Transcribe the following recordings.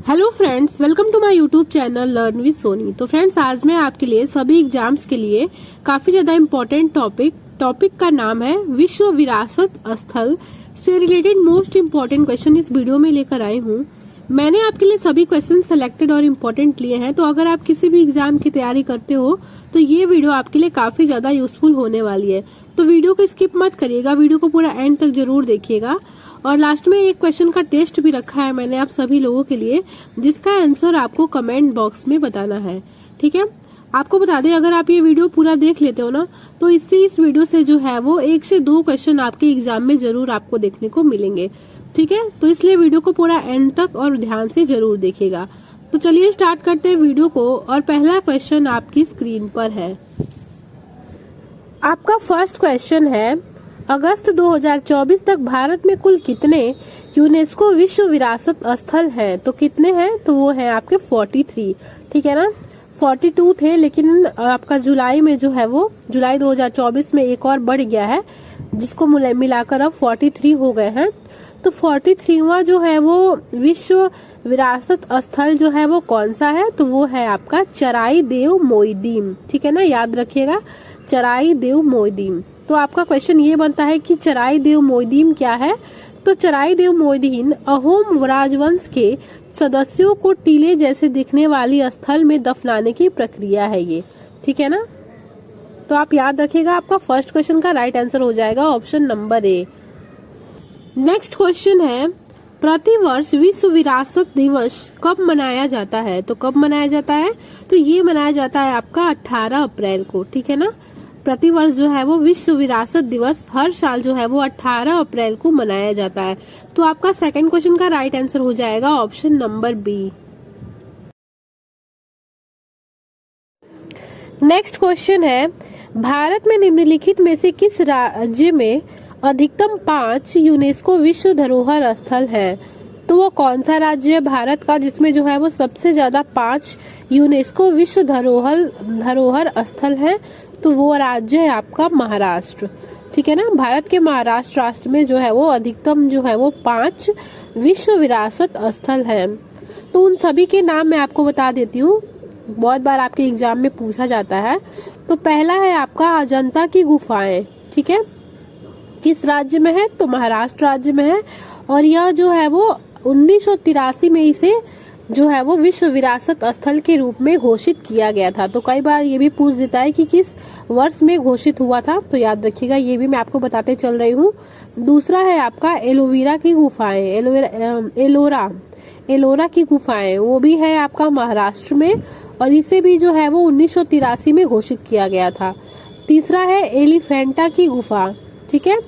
Hello friends, welcome to my YouTube channel learn with Soni. तो friends, आज मैं आपके लिए सभी एग्जाम्स के लिए काफी ज्यादा इम्पोर्टेंट टॉपिक का नाम है विश्व विरासत स्थल से रिलेटेड मोस्ट इम्पोर्टेंट क्वेश्चन इस वीडियो में लेकर आई हूँ। मैंने आपके लिए सभी क्वेश्चन सेलेक्टेड और इम्पोर्टेंट लिए हैं, तो अगर आप किसी भी एग्जाम की तैयारी करते हो तो ये वीडियो आपके लिए काफी ज्यादा यूजफुल होने वाली है। तो वीडियो को स्किप मत करिएगा, वीडियो को पूरा एंड तक जरूर देखिएगा। और लास्ट में एक क्वेश्चन का टेस्ट भी रखा है मैंने आप सभी लोगों के लिए, जिसका आंसर आपको कमेंट बॉक्स में बताना है। ठीक है, आपको बता दें, अगर आप ये वीडियो पूरा देख लेते हो ना, तो इससे इस वीडियो से जो है वो 1 से 2 क्वेश्चन आपके एग्जाम में जरूर आपको देखने को मिलेंगे। ठीक है, तो इसलिए वीडियो को पूरा एंड तक और ध्यान से जरूर देखिएगा। तो चलिए स्टार्ट करते हैं वीडियो को। और पहला क्वेश्चन आपकी स्क्रीन पर है। आपका फर्स्ट क्वेश्चन है, अगस्त 2024 तक भारत में कुल कितने यूनेस्को विश्व विरासत स्थल हैं? तो कितने हैं? तो वो हैं आपके 43। ठीक है ना, 42 थे, लेकिन आपका जुलाई में जो है वो जुलाई 2024 में एक और बढ़ गया है, जिसको मिलाकर अब 43 हो गए हैं। तो 43वां जो है वो विश्व विरासत स्थल जो है वो कौन सा है? तो वो है आपका चराई देव मोइदीम। ठीक है ना, याद रखिएगा, चराई देव मोइदीम। तो आपका क्वेश्चन ये बनता है कि चराई देव मोइदीम क्या है? तो चराई देव मोइदीन अहोम राजवंश के सदस्यों को टीले जैसे दिखने वाली स्थल में दफनाने की प्रक्रिया है ये। ठीक है ना, तो आप याद रखिएगा, आपका फर्स्ट क्वेश्चन का राइट आंसर हो जाएगा option number A. Next question है, प्रतिवर्ष विश्व विरासत दिवस कब मनाया जाता है? तो कब मनाया जाता है? तो ये मनाया जाता है आपका 18 अप्रैल को। ठीक है ना, प्रतिवर्ष जो है वो विश्व विरासत दिवस हर साल जो है वो 18 अप्रैल को मनाया जाता है। तो आपका सेकंड क्वेश्चन का राइट आंसर हो जाएगा option number B. Next question है, भारत में निम्नलिखित में से किस राज्य में अधिकतम 5 यूनेस्को विश्व धरोहर स्थल हैं? तो वो कौन सा राज्य है भारत का जिसमें जो है वो सबसे ज्यादा 5 यूनेस्को विश्व धरोहर स्थल हैं? तो वो राज्य है आपका महाराष्ट्र। ठीक है ना, भारत के महाराष्ट्र राष्ट्र में जो है वो अधिकतम जो है वो 5 विश्व विरासत स्थल हैं। तो उन सभी के नाम मैं आपको बता देती हूँ, बहुत बार आपके एग्जाम में पूछा जाता है। तो पहला है आपका अजंता की गुफाएं। ठीक है, किस राज्य में है? तो महाराष्ट्र राज्य में है, और यह जो है वो 1983 में इसे जो है वो विश्व विरासत स्थल के रूप में घोषित किया गया था। तो कई बार ये भी पूछ देता है कि किस वर्ष में घोषित हुआ था, तो याद रखिएगा, ये भी मैं आपको बताते चल रही हूँ। दूसरा है आपका एलोवेरा की गुफाएं, एलोरा की गुफाएं, वो भी है आपका महाराष्ट्र में, और इसे भी जो है वो 1983 में घोषित किया गया था। तीसरा है एलिफेंटा की गुफा। ठीक है,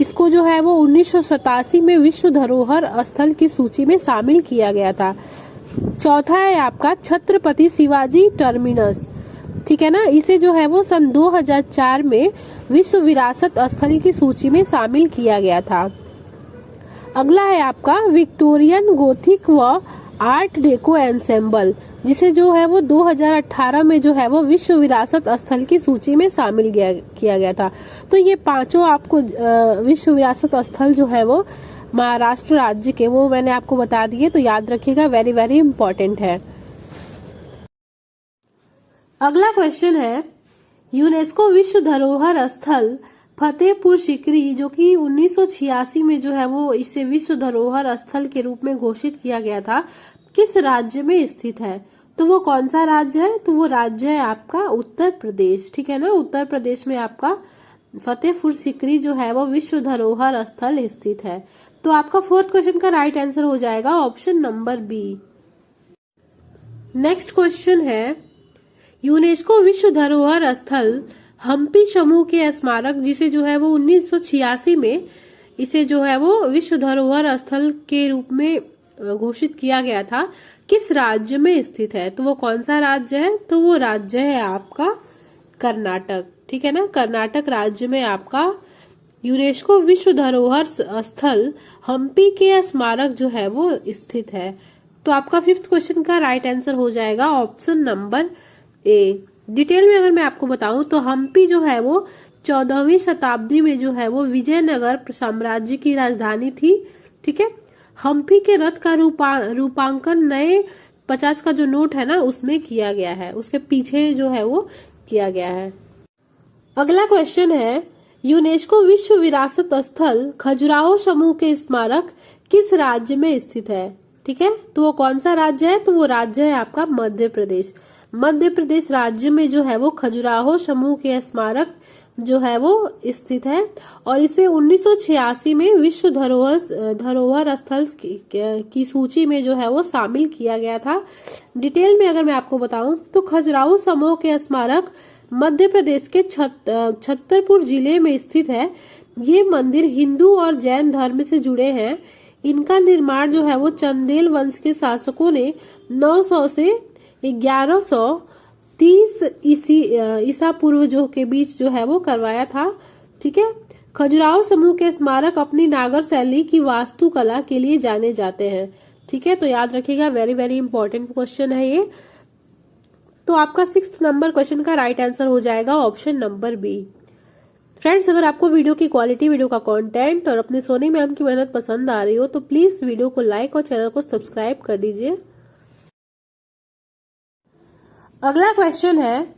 इसको जो है वो 1987 में विश्व धरोहर स्थल की सूची में शामिल किया गया था। चौथा है आपका छत्रपति शिवाजी टर्मिनस। ठीक है ना, इसे जो है वो सन 2004 में विश्व विरासत स्थल की सूची में शामिल किया गया था। अगला है आपका विक्टोरियन गोथिक व आर्ट डेको एंसेम्बल, जिसे जो है वो 2018 में जो है वो विश्व विरासत स्थल की सूची में शामिल किया गया था। तो ये पांचों आपको विश्व विरासत स्थल जो है वो महाराष्ट्र राज्य के, वो मैंने आपको बता दिए, तो याद रखिएगा, वेरी वेरी इंपॉर्टेंट है। अगला क्वेश्चन है, यूनेस्को विश्व धरोहर स्थल फतेहपुर सीकरी, जो कि 1986 में जो है वो इसे विश्व धरोहर स्थल के रूप में घोषित किया गया था, किस राज्य में स्थित है? तो वो कौन सा राज्य है? तो वो राज्य है आपका उत्तर प्रदेश। ठीक है ना, उत्तर प्रदेश में आपका फतेहपुर सीकरी जो है वो विश्व धरोहर स्थल स्थित है। तो आपका फोर्थ क्वेश्चन का राइट आंसर हो जाएगा option number B. Next question है, यूनेस्को विश्व धरोहर स्थल हम्पी समूह के स्मारक, जिसे जो है वो 1986 में इसे जो है वो विश्व धरोहर स्थल के रूप में घोषित किया गया था, किस राज्य में स्थित है? तो वो कौन सा राज्य है? तो वो राज्य है आपका कर्नाटक। ठीक है ना, कर्नाटक राज्य में आपका यूनेस्को विश्व धरोहर स्थल हम्पी के स्मारक जो है वो स्थित है। तो आपका फिफ्थ क्वेश्चन का राइट आंसर हो जाएगा ऑप्शन नंबर ए। डिटेल में अगर मैं आपको बताऊं तो हम्पी जो है वो 14वीं शताब्दी में जो है वो विजयनगर साम्राज्य की राजधानी थी। ठीक है, हम्पी के रथ का रूपांकन नए 50 का जो नोट है ना उसमें किया गया है, उसके पीछे जो है वो किया गया है। अगला क्वेश्चन है, यूनेस्को विश्व विरासत स्थल खजुराहो समूह के स्मारक किस राज्य में स्थित है? ठीक है, तो वो कौन सा राज्य है? तो वो राज्य है आपका मध्य प्रदेश। मध्य प्रदेश राज्य में जो है वो खजुराहो समूह के स्मारक जो है वो स्थित है और इसे 1986 में विश्व धरोहर स्थल की सूची में जो है वो शामिल किया गया था। डिटेल में अगर मैं आपको बताऊं तो खजुराहो समूह के स्मारक मध्य प्रदेश के छतरपुर जिले में स्थित है। ये मंदिर हिंदू और जैन धर्म से जुड़े हैं। इनका निर्माण जो है वो चंदेल वंश के शासकों ने 900 से 1130 ईसा पूर्व जो के बीच जो है वो करवाया था। ठीक है, खजुराहो समूह के स्मारक अपनी नागर शैली की वास्तुकला के लिए जाने जाते हैं। ठीक है, तो याद रखिएगा, वेरी वेरी इंपॉर्टेंट क्वेश्चन है ये। तो आपका 6th नंबर क्वेश्चन का राइट आंसर हो जाएगा ऑप्शन नंबर बी। फ्रेंड्स, अगर आपको वीडियो की क्वालिटी, वीडियो का कंटेंट और अपने सोनी मैम की मेहनत पसंद आ रही हो तो प्लीज वीडियो को लाइक और चैनल को सब्सक्राइब कर दीजिए। अगला क्वेश्चन है,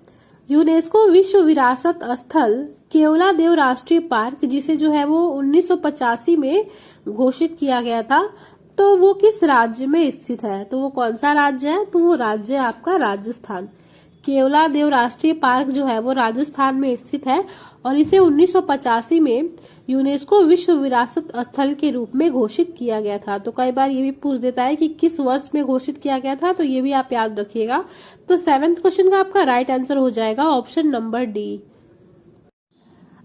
यूनेस्को विश्व विरासत स्थल केवलादेव राष्ट्रीय पार्क जिसे जो है वो 1985 में घोषित किया गया था, तो वो किस राज्य में स्थित है? तो वो कौन सा राज्य है? तो वो राज्य है आपका राजस्थान। केवलादेव राष्ट्रीय पार्क जो है वो राजस्थान में स्थित है और इसे 1985 में यूनेस्को विश्व विरासत स्थल के रूप में घोषित किया गया था। तो कई बार ये भी पूछ देता है कि किस वर्ष में घोषित किया गया था, तो ये भी आप याद रखिएगा। तो 7th क्वेश्चन का आपका राइट आंसर हो जाएगा ऑप्शन नंबर डी।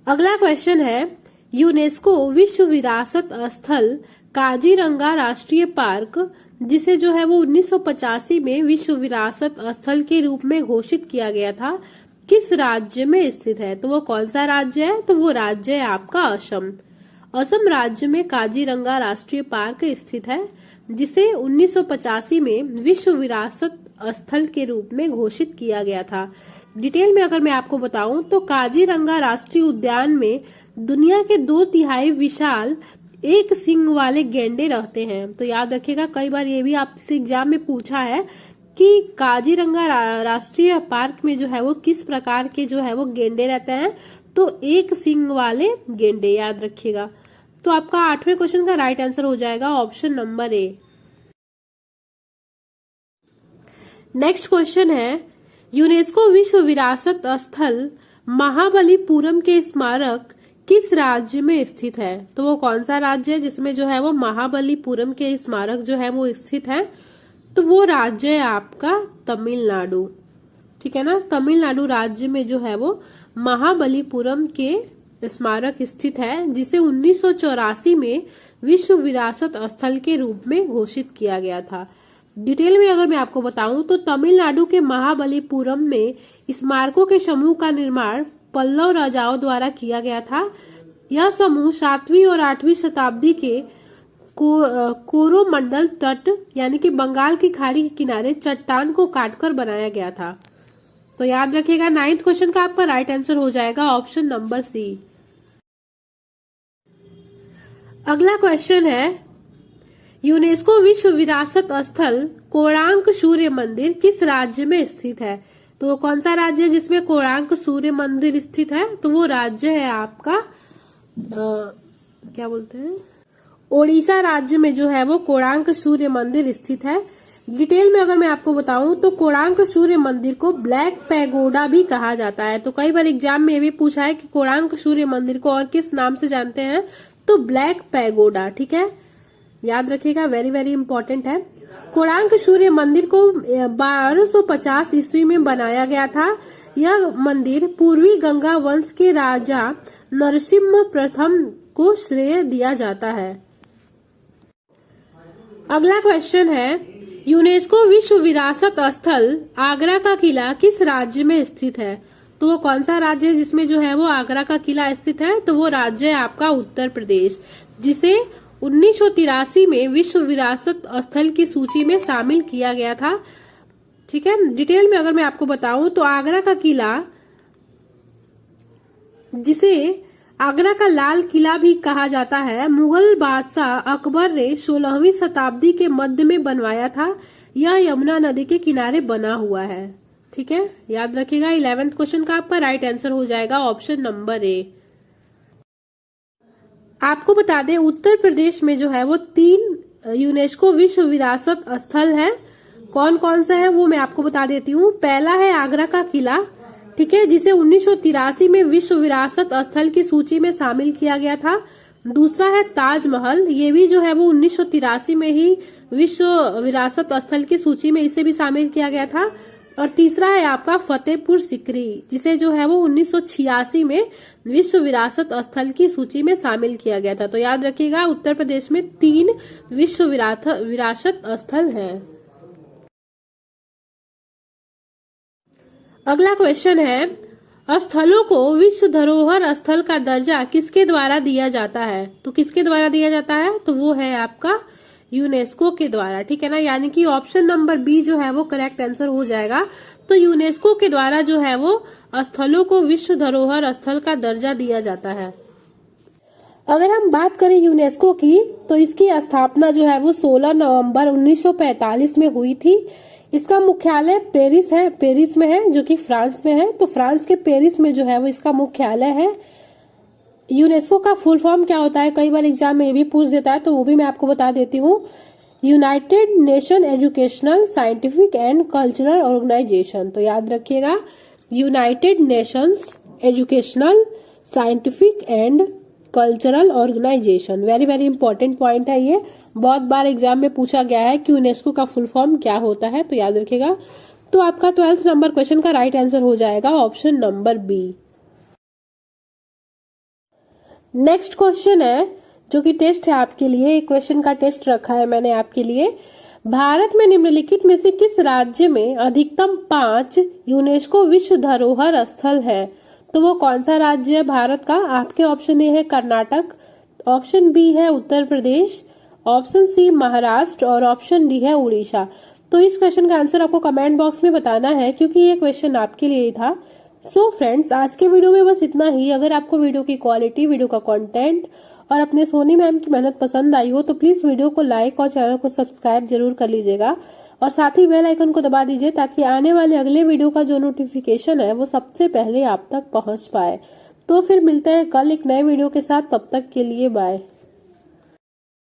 अगला क्वेश्चन है, यूनेस्को विश्व विरासत स्थल काजीरंगा राष्ट्रीय पार्क जिसे जो है वो 1985 में विश्व विरासत स्थल के रूप में घोषित किया गया था, किस राज्य में स्थित है? तो वो कौन सा राज्य है? तो वो राज्य है आपका असम। असम राज्य में काजीरंगा राष्ट्रीय पार्क स्थित है जिसे 1985 में विश्व विरासत स्थल के रूप में घोषित किया गया था। डिटेल में अगर मैं आपको बताऊं तो काजीरंगा राष्ट्रीय उद्यान में दुनिया के 2/3 विशाल एक सींग वाले गेंडे रहते हैं। तो याद रखिएगा, कई बार ये भी आपसे एग्जाम में पूछा है कि काजीरंगा राष्ट्रीय पार्क में जो है वो किस प्रकार के जो है वो गेंडे रहते हैं, तो एक सींग वाले गेंडे, याद रखिएगा। तो आपका 8वें क्वेश्चन का राइट आंसर हो जाएगा option number A. Next question है, यूनेस्को विश्व विरासत स्थल महाबलीपुरम के स्मारक किस राज्य में स्थित है? तो वो कौन सा राज्य है जिसमें जो है वो महाबलीपुरम के स्मारक जो है वो स्थित है? तो वो राज्य है आपका तमिलनाडु। ठीक है ना, तमिलनाडु राज्य में जो है वो महाबलीपुरम के स्मारक स्थित है जिसे 1984 में विश्व विरासत स्थल के रूप में घोषित किया गया था। डिटेल में अगर मैं आपको बताऊं तो तमिलनाडु के महाबलीपुरम में स्मारकों के समूह का निर्माण पल्लव राजाओं द्वारा किया गया था। यह समूह 7वीं और 8वीं शताब्दी के कोरोमंडल तट यानी कि बंगाल की खाड़ी के किनारे चट्टान को काटकर बनाया गया था। तो याद रखिएगा, 9th क्वेश्चन का आपका राइट आंसर हो जाएगा ऑप्शन नंबर सी। अगला क्वेश्चन है, यूनेस्को विश्व विरासत स्थल कोणार्क सूर्य मंदिर किस राज्य में स्थित है? तो वो कौन सा राज्य है जिसमें कोणार्क सूर्य मंदिर स्थित है? तो वो राज्य है आपका क्या बोलते हैं, ओडिशा राज्य में जो है वो कोणार्क सूर्य मंदिर स्थित है। डिटेल में अगर मैं आपको बताऊं तो कोणार्क सूर्य मंदिर को ब्लैक पैगोडा भी कहा जाता है। तो कई बार एग्जाम में भी पूछा है कि कोणार्क सूर्य मंदिर को और किस नाम से जानते हैं, तो ब्लैक पैगोडा। ठीक है, याद रखिएगा, वेरी वेरी इंपॉर्टेंट है। कोणार्क सूर्य मंदिर को 1250 ईस्वी में बनाया गया था। यह मंदिर पूर्वी गंगा वंश के राजा नरसिम्हा प्रथम को श्रेय दिया जाता है। अगला क्वेश्चन है, यूनेस्को विश्व विरासत स्थल आगरा का किला किस राज्य में स्थित है? तो वो कौन सा राज्य है जिसमें जो है वो आगरा का किला स्थित है? तो वो राज्य है आपका उत्तर प्रदेश, जिसे 1983 में विश्व विरासत स्थल की सूची में शामिल किया गया था। ठीक है, डिटेल में अगर मैं आपको बताऊं तो आगरा का किला जिसे आगरा का लाल किला भी कहा जाता है, मुगल बादशाह अकबर ने 16वीं शताब्दी के मध्य में बनवाया था। यह यमुना नदी के किनारे बना हुआ है। ठीक है, याद रखिएगा। 11th क्वेश्चन का आपका राइट आंसर हो जाएगा ऑप्शन नंबर ए। आपको बता दें उत्तर प्रदेश में जो है वो 3 यूनेस्को विश्व विरासत स्थल है। कौन कौन सा है वो मैं आपको बता देती हूँ। पहला है आगरा का किला, ठीक है, जिसे 1983 में विश्व विरासत स्थल की सूची में शामिल किया गया था। दूसरा है ताजमहल, ये भी जो है वो 1983 में ही विश्व विरासत स्थल की सूची में इसे भी शामिल किया गया था। और तीसरा है आपका फतेहपुर सिकरी, जिसे जो है वो 1986 में विश्व विरासत स्थल की सूची में शामिल किया गया था। तो याद रखिएगा उत्तर प्रदेश में 3 विश्व विरासत स्थल हैं। अगला क्वेश्चन है, स्थलों को विश्व धरोहर स्थल का दर्जा किसके द्वारा दिया जाता है? तो किसके द्वारा दिया जाता है? तो वो है आपका यूनेस्को के द्वारा। ठीक है ना, यानी कि ऑप्शन नंबर बी जो है वो करेक्ट आंसर हो जाएगा। तो यूनेस्को के द्वारा जो है वो स्थलों को विश्व धरोहर स्थल का दर्जा दिया जाता है। अगर हम बात करें यूनेस्को की, तो इसकी स्थापना जो है वो 16 नवंबर 1945 में हुई थी। इसका मुख्यालय पेरिस में है, जो कि फ्रांस में है। तो फ्रांस के पेरिस में जो है वो इसका मुख्यालय है। यूनेस्को का फुल फॉर्म क्या होता है, कई बार एग्जाम में ये भी पूछ देता है, तो वो भी मैं आपको बता देती हूँ। United nation educational scientific and cultural organisation. तो याद रखिएगा, united nations educational scientific and cultural organisation. Very very important point है ये, बहुत बार एग्जाम में पूछा गया है कि यूनेस्को का फुल फॉर्म क्या होता है, तो याद रखिएगा। तो आपका 12th नंबर क्वेश्चन का राइट आंसर हो जाएगा option number B. Next question है जो कि टेस्ट है आपके लिए, एक क्वेश्चन का टेस्ट रखा है मैंने आपके लिए। भारत में निम्नलिखित में से किस राज्य में अधिकतम 5 यूनेस्को विश्व धरोहर स्थल है? तो वो कौन सा राज्य है भारत का? आपके ऑप्शन ए है कर्नाटक, ऑप्शन बी है उत्तर प्रदेश, ऑप्शन सी महाराष्ट्र और ऑप्शन डी है उड़ीसा। तो इस क्वेश्चन का आंसर आपको कमेंट बॉक्स में बताना है, क्योंकि ये क्वेश्चन आपके लिए ही था। सो फ्रेंड्स, आज के वीडियो में बस इतना ही। अगर आपको वीडियो की क्वालिटी, वीडियो का कंटेंट और अपने सोनी मैम की मेहनत पसंद आई हो तो प्लीज वीडियो को लाइक और चैनल को सब्सक्राइब जरूर कर लीजिएगा, और साथ ही बेल आइकन को दबा दीजिए ताकि आने वाले अगले वीडियो का जो नोटिफिकेशन है वो सबसे पहले आप तक पहुंच पाए। तो फिर मिलते हैं कल एक नए वीडियो के साथ, तब तक के लिए बाय।